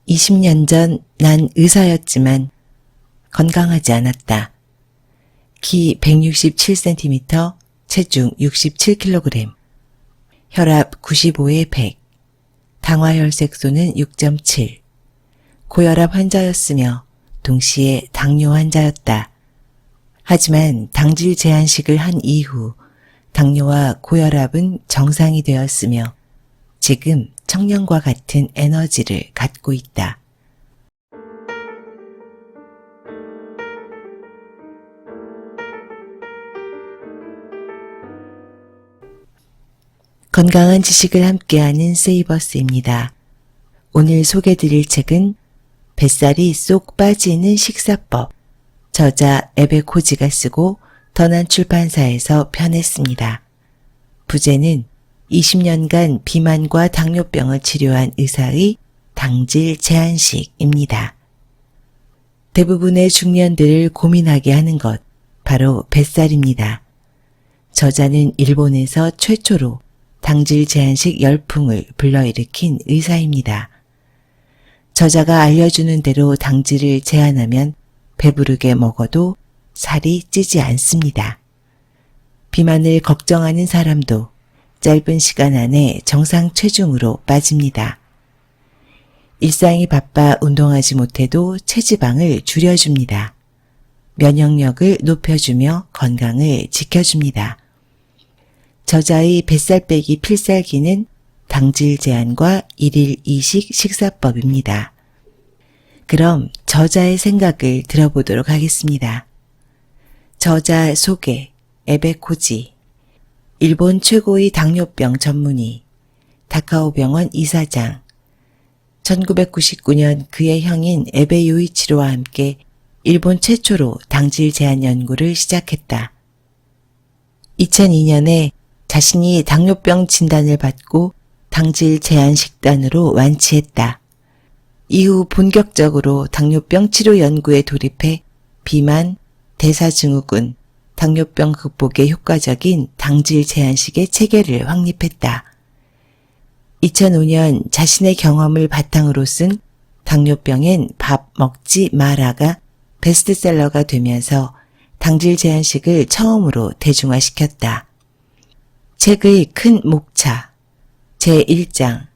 20년 전 난 의사였지만 건강하지 않았다. 키 167cm, 체중 67kg, 혈압 95에 100, 당화혈색소는 6.7, 고혈압 환자였으며 동시에 당뇨 환자였다. 하지만 당질 제한식을 한 이후 당뇨와 고혈압은 정상이 되었으며 지금 청년과 같은 에너지를 갖고 있다. 건강한 지식을 함께하는 세이버스입니다. 오늘 소개드릴 책은 뱃살이 쏙 빠지는 식사법, 저자 에베코지가 쓰고 더난 출판사에서 편했습니다. 부제는 20년간 비만과 당뇨병을 치료한 의사의 당질 제한식입니다. 대부분의 중년들을 고민하게 하는 것, 바로 뱃살입니다. 저자는 일본에서 최초로 당질 제한식 열풍을 불러일으킨 의사입니다. 저자가 알려주는 대로 당질을 제한하면 배부르게 먹어도 살이 찌지 않습니다. 비만을 걱정하는 사람도 짧은 시간 안에 정상 체중으로 빠집니다. 일상이 바빠 운동하지 못해도 체지방을 줄여줍니다. 면역력을 높여주며 건강을 지켜줍니다. 저자의 뱃살 빼기 필살기는 당질 제한과 1일 2식 식사법입니다. 그럼 저자의 생각을 들어보도록 하겠습니다. 저자 소개, 에베코지, 일본 최고의 당뇨병 전문의, 다카오 병원 이사장, 1999년 그의 형인 에베 요이치로와 함께 일본 최초로 당질 제한 연구를 시작했다. 2002년에 자신이 당뇨병 진단을 받고 당질 제한 식단으로 완치했다. 이후 본격적으로 당뇨병 치료 연구에 돌입해 비만, 대사증후군, 당뇨병 극복에 효과적인 당질 제한식의 체계를 확립했다. 2005년 자신의 경험을 바탕으로 쓴 당뇨병엔 밥 먹지 마라가 베스트셀러가 되면서 당질 제한식을 처음으로 대중화시켰다. 책의 큰 목차 제1장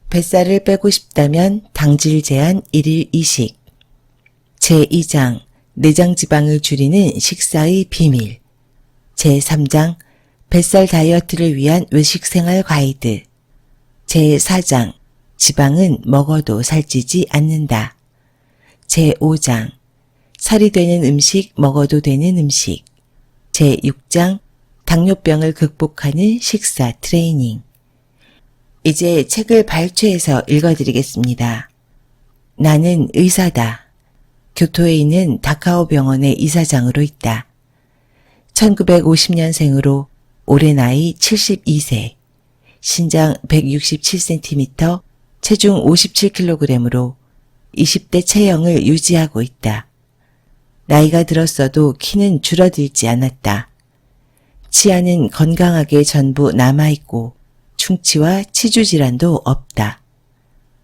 뱃살을 빼고 싶다면 당질 제한 1일 2식 제2장 내장지방을 줄이는 식사의 비밀 제3장 뱃살 다이어트를 위한 외식생활 가이드 제4장 지방은 먹어도 살찌지 않는다 제5장 살이 되는 음식 먹어도 되는 음식 제6장 당뇨병을 극복하는 식사 트레이닝. 이제 책을 발췌해서 읽어드리겠습니다. 나는 의사다. 교토에 있는 다카오 병원의 이사장으로 있다. 1950년생으로 올해 나이 72세, 신장 167cm, 체중 57kg으로 20대 체형을 유지하고 있다. 나이가 들었어도 키는 줄어들지 않았다. 치아는 건강하게 전부 남아있고 충치와 치주질환도 없다.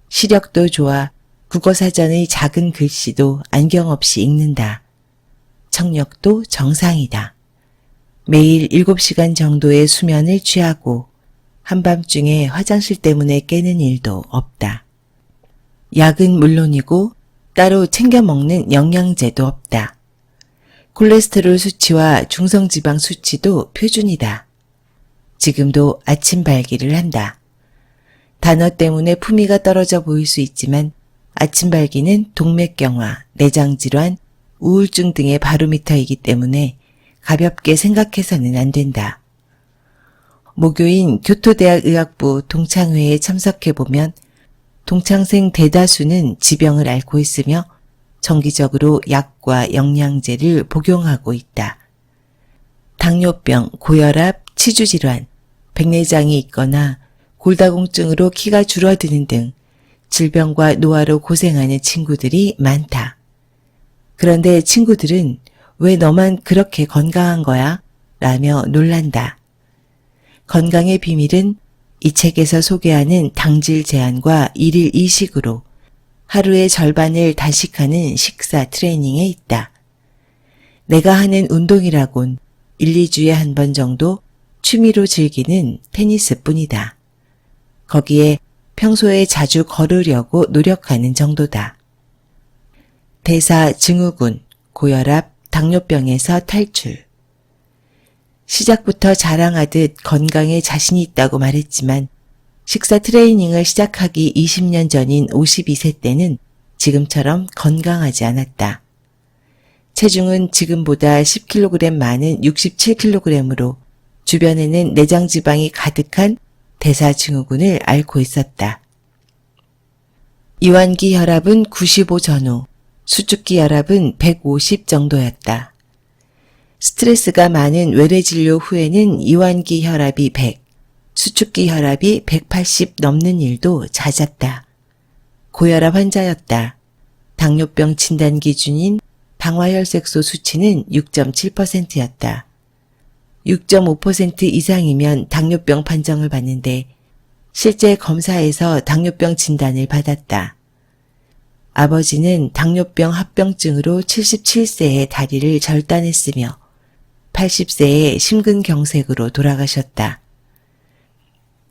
시력도 좋아 국어사전의 작은 글씨도 안경 없이 읽는다. 청력도 정상이다. 매일 7시간 정도의 수면을 취하고 한밤중에 화장실 때문에 깨는 일도 없다. 약은 물론이고 따로 챙겨 먹는 영양제도 없다. 콜레스테롤 수치와 중성지방 수치도 표준이다. 지금도 아침 발기를 한다. 단어 때문에 품위가 떨어져 보일 수 있지만 아침 발기는 동맥경화, 내장질환, 우울증 등의 바로미터이기 때문에 가볍게 생각해서는 안 된다. 모교인 교토대학의학부 동창회에 참석해보면 동창생 대다수는 지병을 앓고 있으며 정기적으로 약과 영양제를 복용하고 있다. 당뇨병, 고혈압, 치주질환, 백내장이 있거나 골다공증으로 키가 줄어드는 등 질병과 노화로 고생하는 친구들이 많다. 그런데 친구들은 왜 너만 그렇게 건강한 거야? 라며 놀란다. 건강의 비밀은 이 책에서 소개하는 당질 제한과 1일 2식으로 하루의 절반을 단식하는 식사 트레이닝에 있다. 내가 하는 운동이라곤 1, 2주에 한 번 정도 취미로 즐기는 테니스뿐이다. 거기에 평소에 자주 걸으려고 노력하는 정도다. 대사증후군, 고혈압, 당뇨병에서 탈출. 시작부터 자랑하듯 건강에 자신이 있다고 말했지만 식사 트레이닝을 시작하기 20년 전인 52세 때는 지금처럼 건강하지 않았다. 체중은 지금보다 10kg 많은 67kg으로 주변에는 내장 지방이 가득한 대사증후군을 앓고 있었다. 이완기 혈압은 95 전후, 수축기 혈압은 150 정도였다. 스트레스가 많은 외래진료 후에는 이완기 혈압이 100, 수축기 혈압이 180 넘는 일도 잦았다. 고혈압 환자였다. 당뇨병 진단 기준인 당화혈색소 수치는 6.7%였다. 6.5% 이상이면 당뇨병 판정을 받는데 실제 검사에서 당뇨병 진단을 받았다. 아버지는 당뇨병 합병증으로 77세에 다리를 절단했으며 80세에 심근경색으로 돌아가셨다.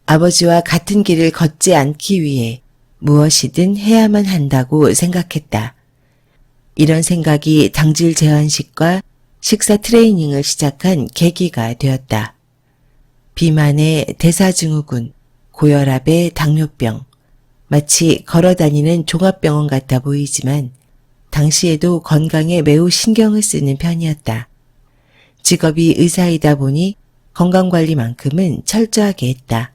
아버지와 같은 길을 걷지 않기 위해 무엇이든 해야만 한다고 생각했다. 이런 생각이 당질 제한식과 식사 트레이닝을 시작한 계기가 되었다. 비만의 대사증후군, 고혈압의 당뇨병, 마치 걸어다니는 종합병원 같아 보이지만 당시에도 건강에 매우 신경을 쓰는 편이었다. 직업이 의사이다 보니 건강관리만큼은 철저하게 했다.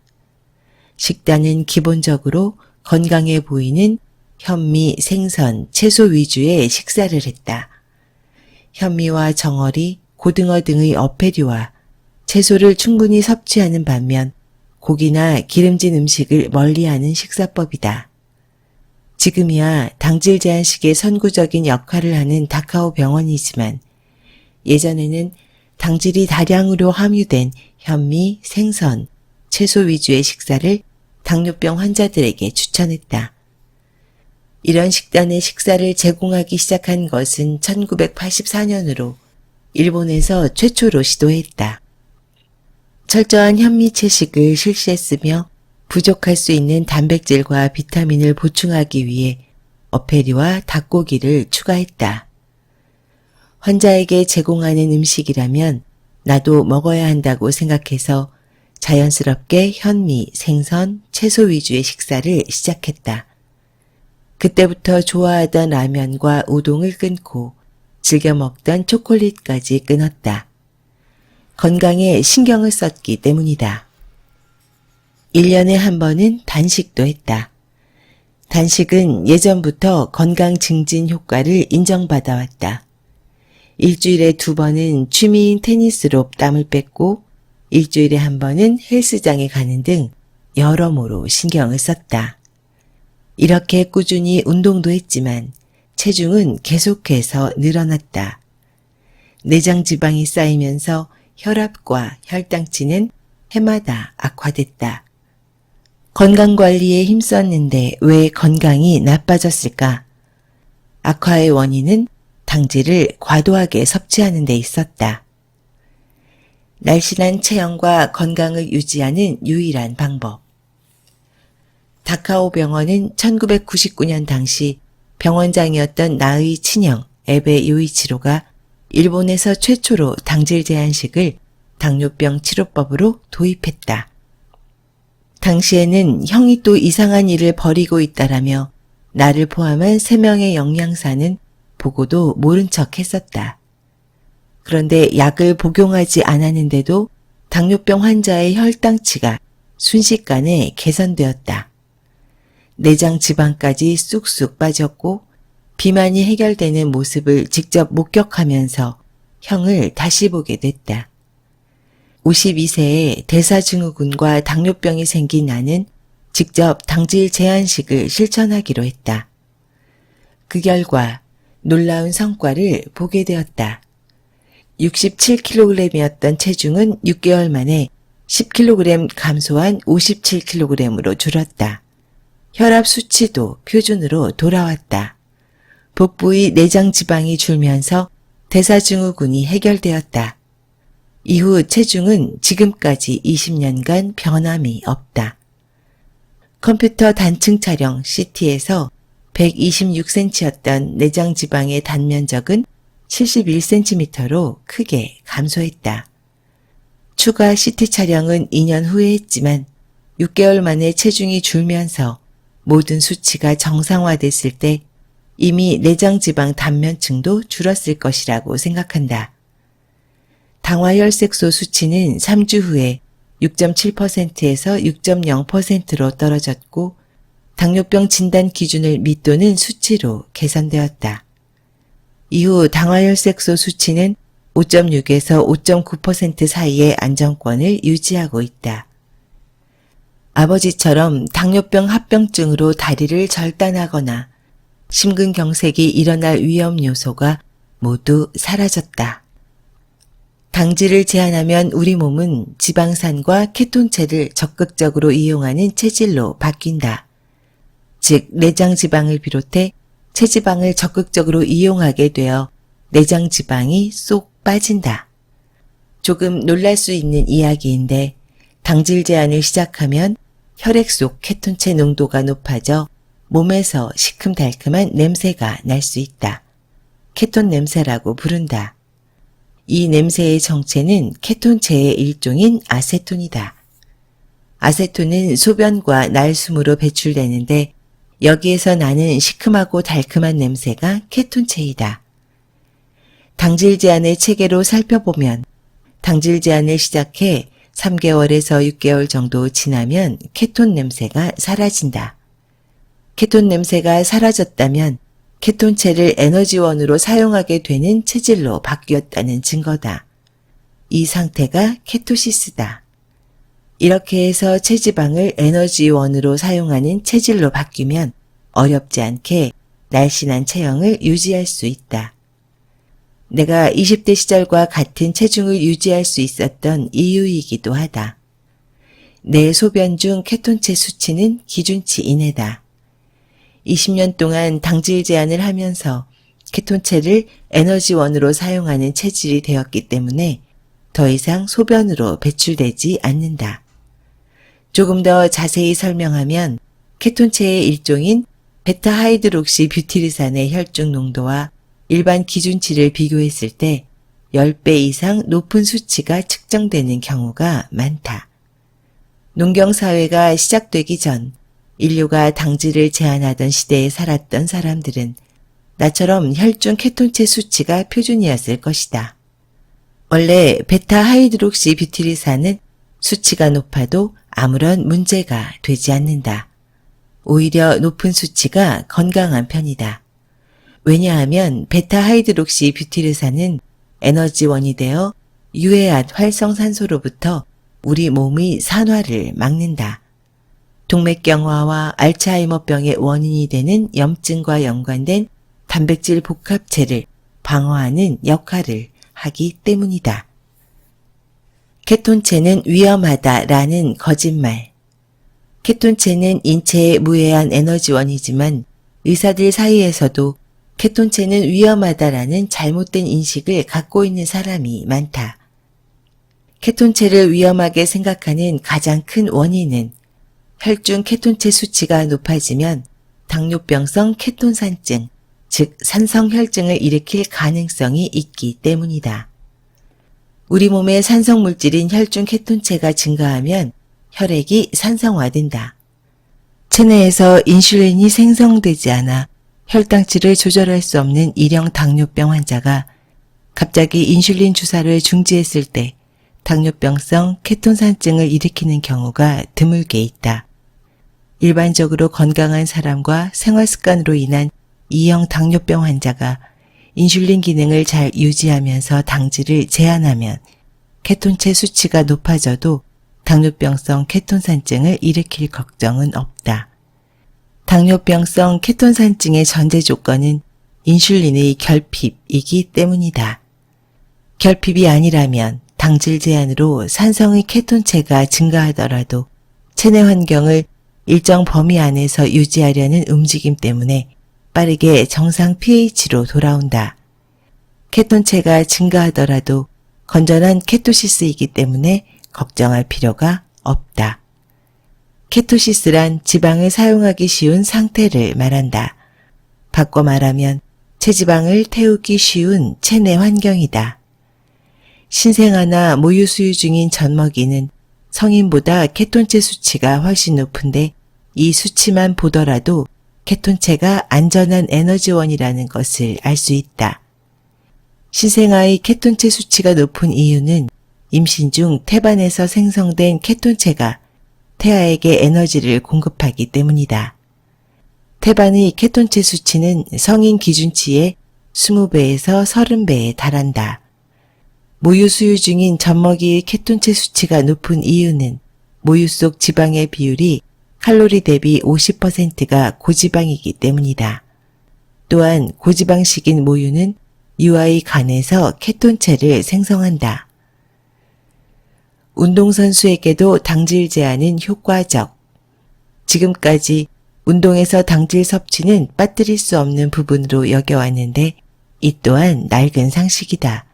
식단은 기본적으로 건강해 보이는 현미, 생선, 채소 위주의 식사를 했다. 현미와 정어리, 고등어 등의 어패류와 채소를 충분히 섭취하는 반면 고기나 기름진 음식을 멀리하는 식사법이다. 지금이야 당질 제한식의 선구적인 역할을 하는 다카오 병원이지만 예전에는 당질이 다량으로 함유된 현미, 생선, 채소 위주의 식사를 당뇨병 환자들에게 추천했다. 이런 식단의 식사를 제공하기 시작한 것은 1984년으로 일본에서 최초로 시도했다. 철저한 현미 채식을 실시했으며 부족할 수 있는 단백질과 비타민을 보충하기 위해 어패류와 닭고기를 추가했다. 환자에게 제공하는 음식이라면 나도 먹어야 한다고 생각해서 자연스럽게 현미, 생선, 채소 위주의 식사를 시작했다. 그때부터 좋아하던 라면과 우동을 끊고 즐겨 먹던 초콜릿까지 끊었다. 건강에 신경을 썼기 때문이다. 1년에 한 번은 단식도 했다. 단식은 예전부터 건강 증진 효과를 인정받아 왔다. 일주일에 2번은 취미인 테니스로 땀을 뺐고 일주일에 한 번은 헬스장에 가는 등 여러모로 신경을 썼다. 이렇게 꾸준히 운동도 했지만 체중은 계속해서 늘어났다. 내장 지방이 쌓이면서 혈압과 혈당치는 해마다 악화됐다. 건강관리에 힘썼는데 왜 건강이 나빠졌을까? 악화의 원인은 당질을 과도하게 섭취하는 데 있었다. 날씬한 체형과 건강을 유지하는 유일한 방법. 다카오 병원은 1999년 당시 병원장이었던 나의 친형 에베 요이치로가 일본에서 최초로 당질 제한식을 당뇨병 치료법으로 도입했다. 당시에는 형이 또 이상한 일을 벌이고 있다라며 나를 포함한 3명의 영양사는 보고도 모른 척 했었다. 그런데 약을 복용하지 않았는데도 당뇨병 환자의 혈당치가 순식간에 개선되었다. 내장 지방까지 쑥쑥 빠졌고 비만이 해결되는 모습을 직접 목격하면서 형을 다시 보게 됐다. 52세에 대사증후군과 당뇨병이 생긴 나는 직접 당질 제한식을 실천하기로 했다. 그 결과 놀라운 성과를 보게 되었다. 67kg이었던 체중은 6개월 만에 10kg 감소한 57kg으로 줄었다. 혈압 수치도 표준으로 돌아왔다. 복부의 내장 지방이 줄면서 대사증후군이 해결되었다. 이후 체중은 지금까지 20년간 변함이 없다. 컴퓨터 단층 촬영 CT에서 126cm였던 내장 지방의 단면적은 71cm로 크게 감소했다. 추가 CT 촬영은 2년 후에 했지만 6개월 만에 체중이 줄면서 모든 수치가 정상화됐을 때 이미 내장 지방 단면층도 줄었을 것이라고 생각한다. 당화혈색소 수치는 3주 후에 6.7%에서 6.0%로 떨어졌고 당뇨병 진단 기준을 밑도는 수치로 개선되었다. 이후 당화혈색소 수치는 5.6에서 5.9% 사이의 안정권을 유지하고 있다. 아버지처럼 당뇨병 합병증으로 다리를 절단하거나 심근경색이 일어날 위험 요소가 모두 사라졌다. 당질을 제한하면 우리 몸은 지방산과 케톤체를 적극적으로 이용하는 체질로 바뀐다. 즉 내장 지방을 비롯해 체지방을 적극적으로 이용하게 되어 내장 지방이 쏙 빠진다. 조금 놀랄 수 있는 이야기인데 당질 제한을 시작하면 혈액 속 케톤체 농도가 높아져 몸에서 시큼달큼한 냄새가 날 수 있다. 케톤 냄새라고 부른다. 이 냄새의 정체는 케톤체의 일종인 아세톤이다. 아세톤은 소변과 날숨으로 배출되는데 여기에서 나는 시큼하고 달큼한 냄새가 케톤체이다. 당질 제한의 체계로 살펴보면 당질 제한을 시작해 3개월에서 6개월 정도 지나면 케톤 냄새가 사라진다. 케톤 냄새가 사라졌다면 케톤체를 에너지원으로 사용하게 되는 체질로 바뀌었다는 증거다. 이 상태가 케토시스다. 이렇게 해서 체지방을 에너지원으로 사용하는 체질로 바뀌면 어렵지 않게 날씬한 체형을 유지할 수 있다. 내가 20대 시절과 같은 체중을 유지할 수 있었던 이유이기도 하다. 내 소변 중 케톤체 수치는 기준치 이내다. 20년 동안 당질 제한을 하면서 케톤체를 에너지원으로 사용하는 체질이 되었기 때문에 더 이상 소변으로 배출되지 않는다. 조금 더 자세히 설명하면 케톤체의 일종인 베타하이드록시 뷰티르산의 혈중 농도와 일반 기준치를 비교했을 때 10배 이상 높은 수치가 측정되는 경우가 많다. 농경사회가 시작되기 전 인류가 당질을 제한하던 시대에 살았던 사람들은 나처럼 혈중 케톤체 수치가 표준이었을 것이다. 원래 베타하이드록시 뷰티르산은 수치가 높아도 아무런 문제가 되지 않는다. 오히려 높은 수치가 건강한 편이다. 왜냐하면 베타하이드록시 뷰티르산은 에너지원이 되어 유해한 활성산소로부터 우리 몸의 산화를 막는다. 동맥경화와 알츠하이머병의 원인이 되는 염증과 연관된 단백질 복합체를 방어하는 역할을 하기 때문이다. 케톤체는 위험하다라는 거짓말. 케톤체는 인체의 무해한 에너지원이지만 의사들 사이에서도 케톤체는 위험하다라는 잘못된 인식을 갖고 있는 사람이 많다. 케톤체를 위험하게 생각하는 가장 큰 원인은 혈중 케톤체 수치가 높아지면 당뇨병성 케톤산증, 즉 산성혈증을 일으킬 가능성이 있기 때문이다. 우리 몸의 산성물질인 혈중 케톤체가 증가하면 혈액이 산성화된다. 체내에서 인슐린이 생성되지 않아 혈당치를 조절할 수 없는 일형 당뇨병 환자가 갑자기 인슐린 주사를 중지했을 때 당뇨병성 케톤산증을 일으키는 경우가 드물게 있다. 일반적으로 건강한 사람과 생활습관으로 인한 2형 당뇨병 환자가 인슐린 기능을 잘 유지하면서 당질을 제한하면 케톤체 수치가 높아져도 당뇨병성 케톤산증을 일으킬 걱정은 없다. 당뇨병성 케톤산증의 전제 조건은 인슐린의 결핍이기 때문이다. 결핍이 아니라면 당질 제한으로 산성의 케톤체가 증가하더라도 체내 환경을 일정 범위 안에서 유지하려는 움직임 때문에 빠르게 정상 pH로 돌아온다. 케톤체가 증가하더라도 건전한 케토시스이기 때문에 걱정할 필요가 없다. 케토시스란 지방을 사용하기 쉬운 상태를 말한다. 바꿔 말하면 체지방을 태우기 쉬운 체내 환경이다. 신생아나 모유 수유 중인 젖먹이는 성인보다 케톤체 수치가 훨씬 높은데 이 수치만 보더라도 케톤체가 안전한 에너지원이라는 것을 알 수 있다. 신생아의 케톤체 수치가 높은 이유는 임신 중 태반에서 생성된 케톤체가 태아에게 에너지를 공급하기 때문이다. 태반의 케톤체 수치는 성인 기준치의 20배에서 30배에 달한다. 모유 수유 중인 젖먹이의 케톤체 수치가 높은 이유는 모유 속 지방의 비율이 칼로리 대비 50%가 고지방이기 때문이다. 또한 고지방식인 모유는 유아의 간에서 케톤체를 생성한다. 운동선수에게도 당질 제한은 효과적. 지금까지 운동에서 당질 섭취는 빠뜨릴 수 없는 부분으로 여겨왔는데 이 또한 낡은 상식이다.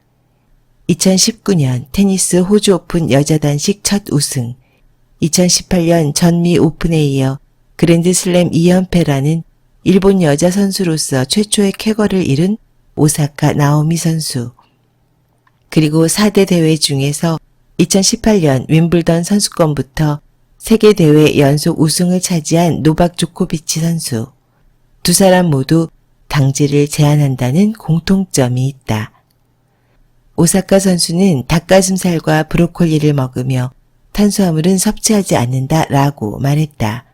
2019년 테니스 호주 오픈 여자 단식 첫 우승, 2018년 전미 오픈에 이어 그랜드슬램 2연패라는 일본 여자 선수로서 최초의 쾌거를 이룬 오사카 나오미 선수, 그리고 4대 대회 중에서 2018년 윈블던 선수권부터 세계대회 연속 우승을 차지한 노박 조코비치 선수, 두 사람 모두 당질을 제한한다는 공통점이 있다. 오사카 선수는 닭가슴살과 브로콜리를 먹으며 탄수화물은 섭취하지 않는다 라고 말했다.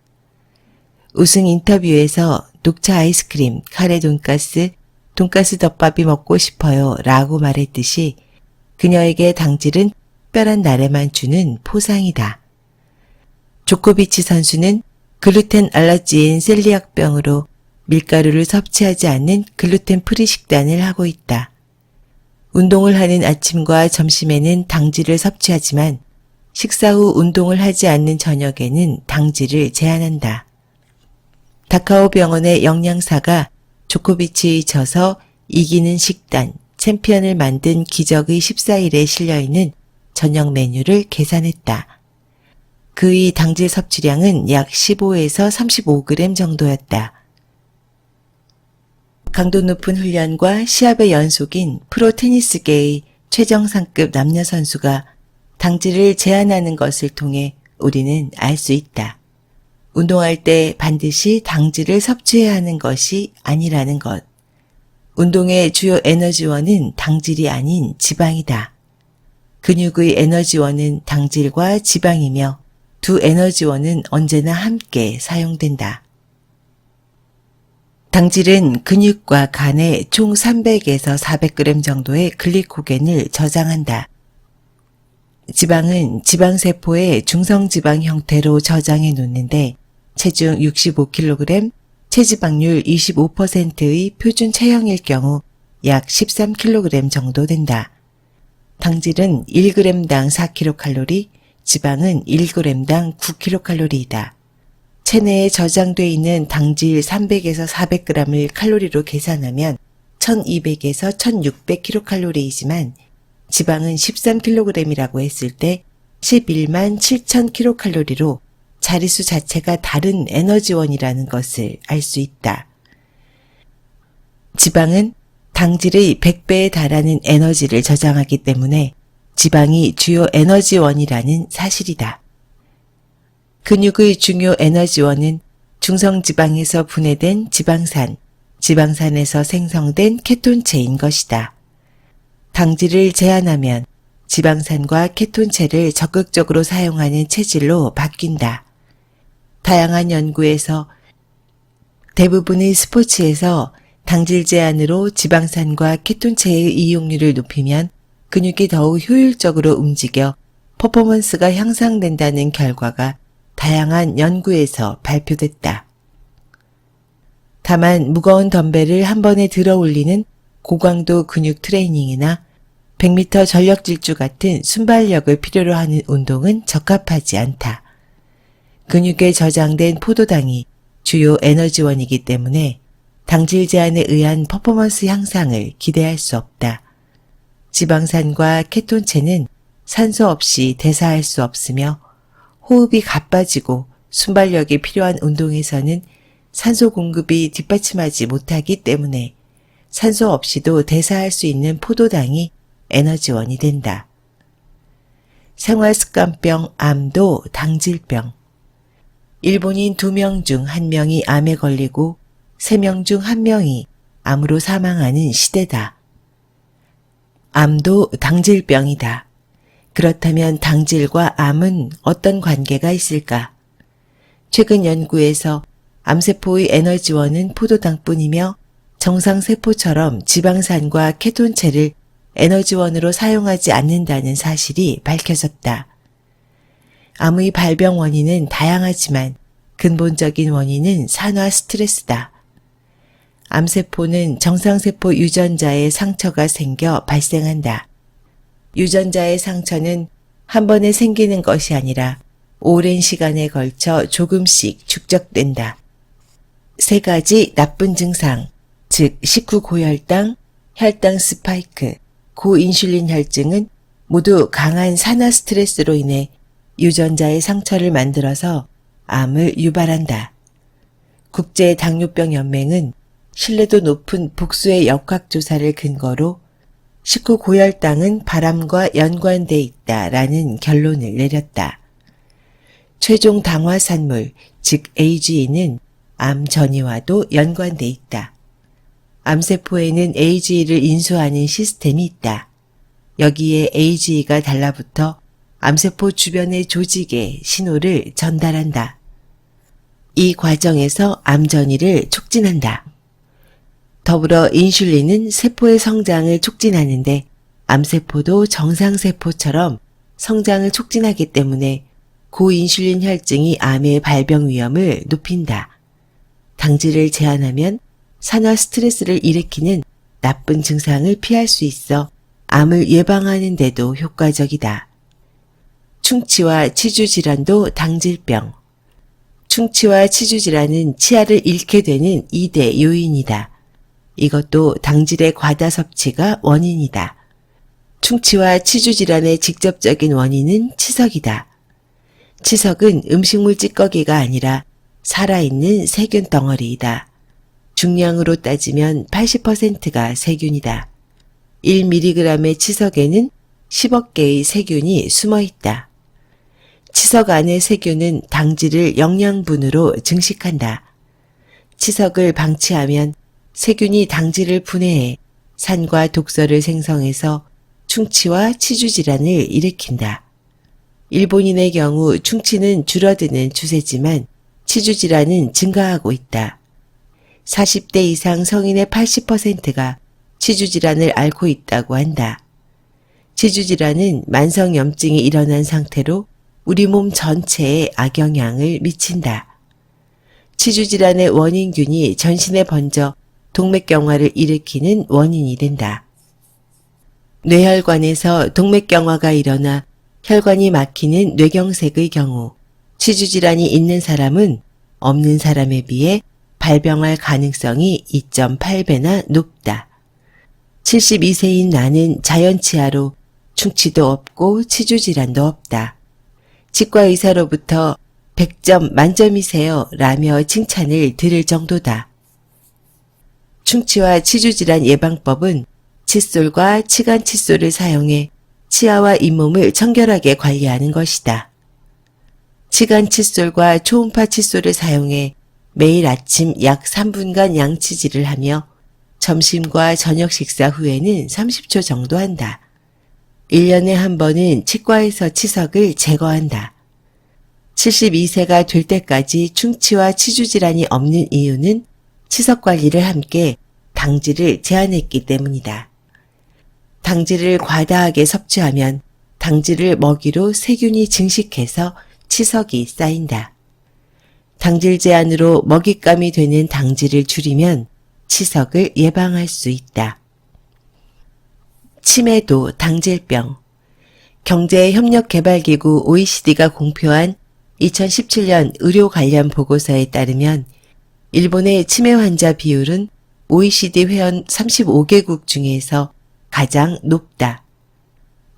우승 인터뷰에서 녹차 아이스크림, 카레 돈가스, 돈가스 덮밥이 먹고 싶어요 라고 말했듯이 그녀에게 당질은 특별한 날에만 주는 포상이다. 조코비치 선수는 글루텐 알러지인 셀리악병으로 밀가루를 섭취하지 않는 글루텐 프리 식단을 하고 있다. 운동을 하는 아침과 점심에는 당질을 섭취하지만 식사 후 운동을 하지 않는 저녁에는 당질을 제한한다. 다카오 병원의 영양사가 조코비치의 져서 이기는 식단, 챔피언을 만든 기적의 14일에 실려있는 저녁 메뉴를 계산했다. 그의 당질 섭취량은 약 15에서 35g 정도였다. 강도 높은 훈련과 시합의 연속인 프로 테니스계의 최정상급 남녀 선수가 당질을 제한하는 것을 통해 우리는 알 수 있다. 운동할 때 반드시 당질을 섭취해야 하는 것이 아니라는 것. 운동의 주요 에너지원은 당질이 아닌 지방이다. 근육의 에너지원은 당질과 지방이며 두 에너지원은 언제나 함께 사용된다. 당질은 근육과 간에 총 300에서 400g 정도의 글리코겐을 저장한다. 지방은 지방세포의 중성지방 형태로 저장해 놓는데 체중 65kg, 체지방률 25%의 표준 체형일 경우 약 13kg 정도 된다. 당질은 1g당 4kcal, 지방은 1g당 9kcal이다. 체내에 저장돼 있는 당질 300에서 400g을 칼로리로 계산하면 1200에서 1600kcal이지만 지방은 13kg이라고 했을 때 11만 7000kcal로 자릿수 자체가 다른 에너지원이라는 것을 알 수 있다. 지방은 당질의 100배에 달하는 에너지를 저장하기 때문에 지방이 주요 에너지원이라는 사실이다. 근육의 중요 에너지원은 중성지방에서 분해된 지방산, 지방산에서 생성된 케톤체인 것이다. 당질을 제한하면 지방산과 케톤체를 적극적으로 사용하는 체질로 바뀐다. 다양한 연구에서 대부분의 스포츠에서 당질 제한으로 지방산과 케톤체의 이용률을 높이면 근육이 더욱 효율적으로 움직여 퍼포먼스가 향상된다는 결과가 다양한 연구에서 발표됐다. 다만 무거운 덤벨을 한 번에 들어 올리는 고강도 근육 트레이닝이나 100m 전력 질주 같은 순발력을 필요로 하는 운동은 적합하지 않다. 근육에 저장된 포도당이 주요 에너지원이기 때문에 당질 제한에 의한 퍼포먼스 향상을 기대할 수 없다. 지방산과 케톤체는 산소 없이 대사할 수 없으며 호흡이 가빠지고 순발력이 필요한 운동에서는 산소 공급이 뒷받침하지 못하기 때문에 산소 없이도 대사할 수 있는 포도당이 에너지원이 된다. 생활습관병 암도 당질병. 일본인 2명 중 1명이 암에 걸리고 3명 중 1명이 암으로 사망하는 시대다. 암도 당질병이다. 그렇다면 당질과 암은 어떤 관계가 있을까? 최근 연구에서 암세포의 에너지원은 포도당뿐이며 정상세포처럼 지방산과 케톤체를 에너지원으로 사용하지 않는다는 사실이 밝혀졌다. 암의 발병 원인은 다양하지만 근본적인 원인은 산화 스트레스다. 암세포는 정상세포 유전자에 상처가 생겨 발생한다. 유전자의 상처는 한 번에 생기는 것이 아니라 오랜 시간에 걸쳐 조금씩 축적된다. 3가지 나쁜 증상, 즉 식후 고혈당, 혈당 스파이크, 고인슐린 혈증은 모두 강한 산화 스트레스로 인해 유전자의 상처를 만들어서 암을 유발한다. 국제당뇨병연맹은 신뢰도 높은 복수의 역학조사를 근거로 식후 고혈당은 바람과 연관돼 있다라는 결론을 내렸다. 최종 당화산물, 즉 AGE는 암 전이와도 연관돼 있다. 암세포에는 AGE를 인수하는 시스템이 있다. 여기에 AGE가 달라붙어 암세포 주변의 조직에 신호를 전달한다. 이 과정에서 암 전이를 촉진한다. 더불어 인슐린은 세포의 성장을 촉진하는데 암세포도 정상세포처럼 성장을 촉진하기 때문에 고인슐린 혈증이 암의 발병 위험을 높인다. 당질을 제한하면 산화 스트레스를 일으키는 나쁜 증상을 피할 수 있어 암을 예방하는 데도 효과적이다. 충치와 치주질환도 당질병. 충치와 치주질환은 치아를 잃게 되는 2대 요인이다. 이것도 당질의 과다 섭취가 원인이다. 충치와 치주질환의 직접적인 원인은 치석이다. 치석은 음식물 찌꺼기가 아니라 살아있는 세균 덩어리이다. 중량으로 따지면 80%가 세균이다. 1mg의 치석에는 10억 개의 세균이 숨어 있다. 치석 안의 세균은 당질을 영양분으로 증식한다. 치석을 방치하면 세균이 당질을 분해해 산과 독소를 생성해서 충치와 치주질환을 일으킨다. 일본인의 경우 충치는 줄어드는 추세지만 치주질환은 증가하고 있다. 40대 이상 성인의 80%가 치주질환을 앓고 있다고 한다. 치주질환은 만성염증이 일어난 상태로 우리 몸 전체에 악영향을 미친다. 치주질환의 원인균이 전신에 번져 동맥경화를 일으키는 원인이 된다. 뇌혈관에서 동맥경화가 일어나 혈관이 막히는 뇌경색의 경우 치주질환이 있는 사람은 없는 사람에 비해 발병할 가능성이 2.8배나 높다. 72세인 나는 자연치아로 충치도 없고 치주질환도 없다. 치과의사로부터 100점 만점이세요 라며 칭찬을 들을 정도다. 충치와 치주질환 예방법은 칫솔과 치간 칫솔을 사용해 치아와 잇몸을 청결하게 관리하는 것이다. 치간 칫솔과 초음파 칫솔을 사용해 매일 아침 약 3분간 양치질을 하며 점심과 저녁 식사 후에는 30초 정도 한다. 1년에 한 번은 치과에서 치석을 제거한다. 72세가 될 때까지 충치와 치주질환이 없는 이유는 치석 관리를 함께 당질을 제한했기 때문이다. 당질을 과다하게 섭취하면 당질을 먹이로 세균이 증식해서 치석이 쌓인다. 당질 제한으로 먹잇감이 되는 당질을 줄이면 치석을 예방할 수 있다. 치매도 당질병. 경제협력개발기구 OECD가 공표한 2017년 의료 관련 보고서에 따르면 일본의 치매 환자 비율은 OECD 회원 35개국 중에서 가장 높다.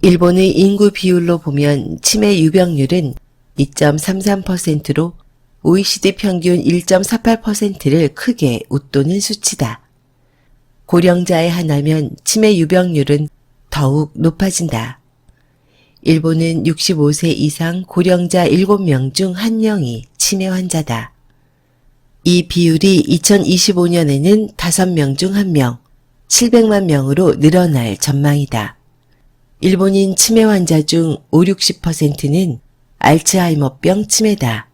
일본의 인구 비율로 보면 치매 유병률은 2.33%로 OECD 평균 1.48%를 크게 웃도는 수치다. 고령자에 한하면 치매 유병률은 더욱 높아진다. 일본은 65세 이상 고령자 7명 중 1명이 치매 환자다. 이 비율이 2025년에는 5명 중 1명, 700만 명으로 늘어날 전망이다. 일본인 치매 환자 중 50~60%는 알츠하이머병 치매다.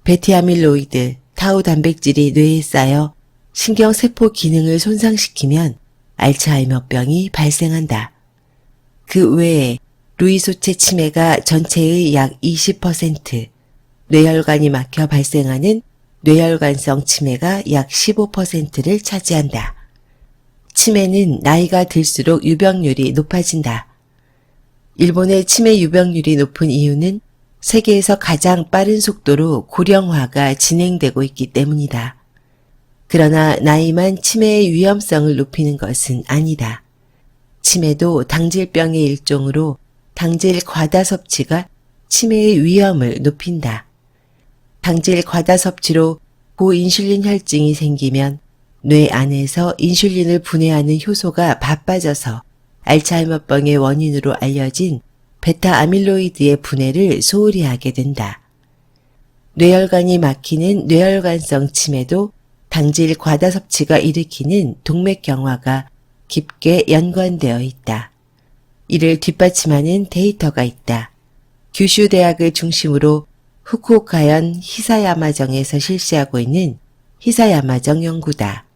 베티아밀로이드, 타우 단백질이 뇌에 쌓여 신경세포 기능을 손상시키면 알츠하이머병이 발생한다. 그 외에 루이소체 치매가 전체의 약 20%, 뇌혈관이 막혀 발생하는 뇌혈관성 치매가 약 15%를 차지한다. 치매는 나이가 들수록 유병률이 높아진다. 일본의 치매 유병률이 높은 이유는 세계에서 가장 빠른 속도로 고령화가 진행되고 있기 때문이다. 그러나 나이만 치매의 위험성을 높이는 것은 아니다. 치매도 당질병의 일종으로 당질 과다 섭취가 치매의 위험을 높인다. 당질 과다 섭취로 고인슐린 혈증이 생기면 뇌 안에서 인슐린을 분해하는 효소가 바빠져서 알츠하이머병의 원인으로 알려진 베타 아밀로이드의 분해를 소홀히 하게 된다. 뇌혈관이 막히는 뇌혈관성 치매도 당질 과다 섭취가 일으키는 동맥경화가 깊게 연관되어 있다. 이를 뒷받침하는 데이터가 있다. 규슈 대학을 중심으로 후쿠오카현 히사야마정에서 실시하고 있는 히사야마정 연구다.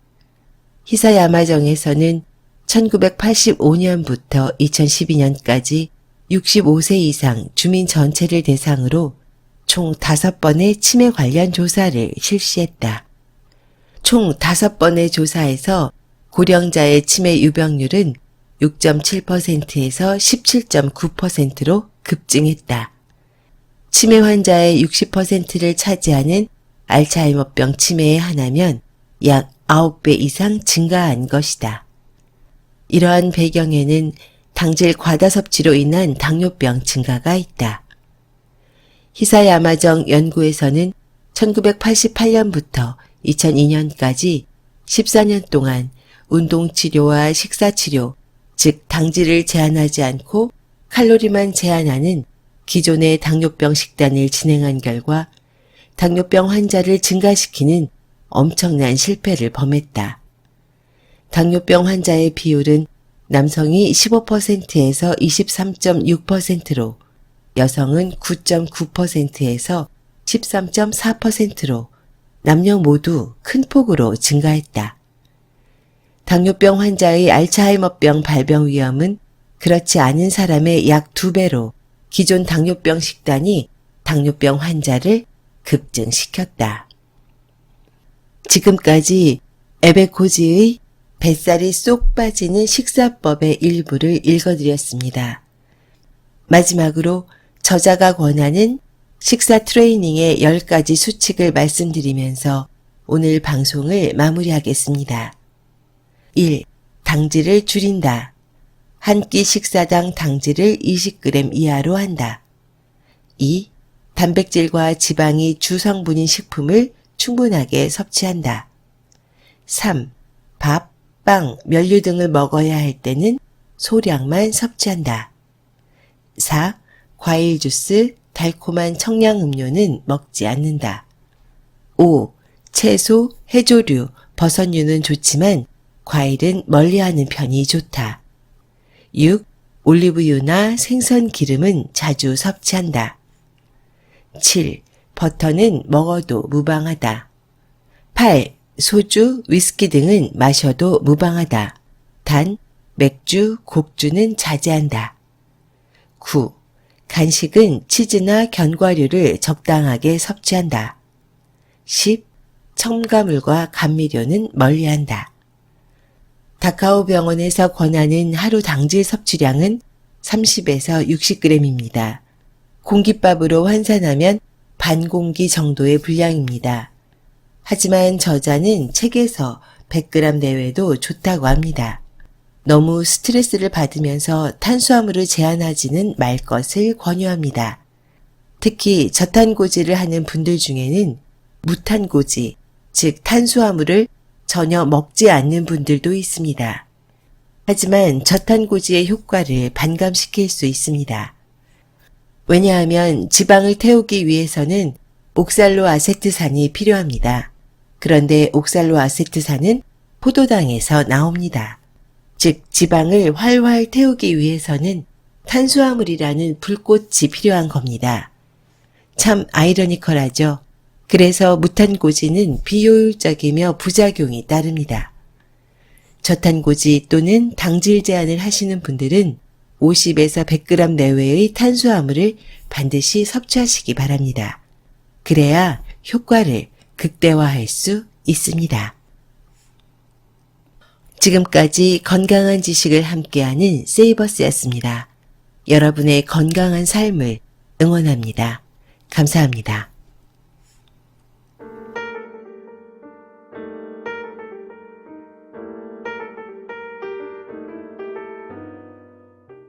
히사야마정에서는 1985년부터 2012년까지 65세 이상 주민 전체를 대상으로 총 5번의 치매 관련 조사를 실시했다. 총 5번의 조사에서 고령자의 치매 유병률은 6.7%에서 17.9%로 급증했다. 치매 환자의 60%를 차지하는 알츠하이머병 치매에 한하면 약 9배 이상 증가한 것이다. 이러한 배경에는 당질 과다 섭취로 인한 당뇨병 증가가 있다. 히사야마정 연구에서는 1988년부터 2002년까지 14년 동안 운동치료와 식사치료, 즉 당질을 제한하지 않고 칼로리만 제한하는 기존의 당뇨병 식단을 진행한 결과 당뇨병 환자를 증가시키는 엄청난 실패를 범했다. 당뇨병 환자의 비율은 남성이 15%에서 23.6%로 여성은 9.9%에서 13.4%로 남녀 모두 큰 폭으로 증가했다. 당뇨병 환자의 알츠하이머병 발병 위험은 그렇지 않은 사람의 약 2배로 기존 당뇨병 식단이 당뇨병 환자를 급증시켰다. 지금까지 에베코지의 뱃살이 쏙 빠지는 식사법의 일부를 읽어드렸습니다. 마지막으로 저자가 권하는 식사 트레이닝의 10가지 수칙을 말씀드리면서 오늘 방송을 마무리하겠습니다. 1. 당질을 줄인다. 한 끼 식사당 당질을 20g 이하로 한다. 2. 단백질과 지방이 주성분인 식품을 충분하게 섭취한다. 3. 밥, 빵, 면류 등을 먹어야 할 때는 소량만 섭취한다. 4. 과일 주스, 달콤한 청량음료는 먹지 않는다. 5. 채소, 해조류, 버섯류는 좋지만 과일은 멀리하는 편이 좋다. 6. 올리브유나 생선 기름은 자주 섭취한다. 7. 버터는 먹어도 무방하다. 8. 소주, 위스키 등은 마셔도 무방하다. 단, 맥주, 곡주는 자제한다. 9. 간식은 치즈나 견과류를 적당하게 섭취한다. 10. 첨가물과 감미료는 멀리한다. 다카오 병원에서 권하는 하루 당질 섭취량은 30에서 60g입니다. 공깃밥으로 환산하면 반 공기 정도의 분량입니다. 하지만 저자는 책에서 100g 내외도 좋다고 합니다. 너무 스트레스를 받으면서 탄수화물을 제한하지는 말 것을 권유합니다. 특히 저탄고지를 하는 분들 중에는 무탄고지, 즉 탄수화물을 전혀 먹지 않는 분들도 있습니다. 하지만 저탄고지의 효과를 반감시킬 수 있습니다. 왜냐하면 지방을 태우기 위해서는 옥살로아세트산이 필요합니다. 그런데 옥살로아세트산은 포도당에서 나옵니다. 즉 지방을 활활 태우기 위해서는 탄수화물이라는 불꽃이 필요한 겁니다. 참 아이러니컬하죠. 그래서 무탄고지는 비효율적이며 부작용이 따릅니다. 저탄고지 또는 당질 제한을 하시는 분들은 50에서 100g 내외의 탄수화물을 반드시 섭취하시기 바랍니다. 그래야 효과를 극대화할 수 있습니다. 지금까지 건강한 지식을 함께하는 세이버스였습니다. 여러분의 건강한 삶을 응원합니다. 감사합니다.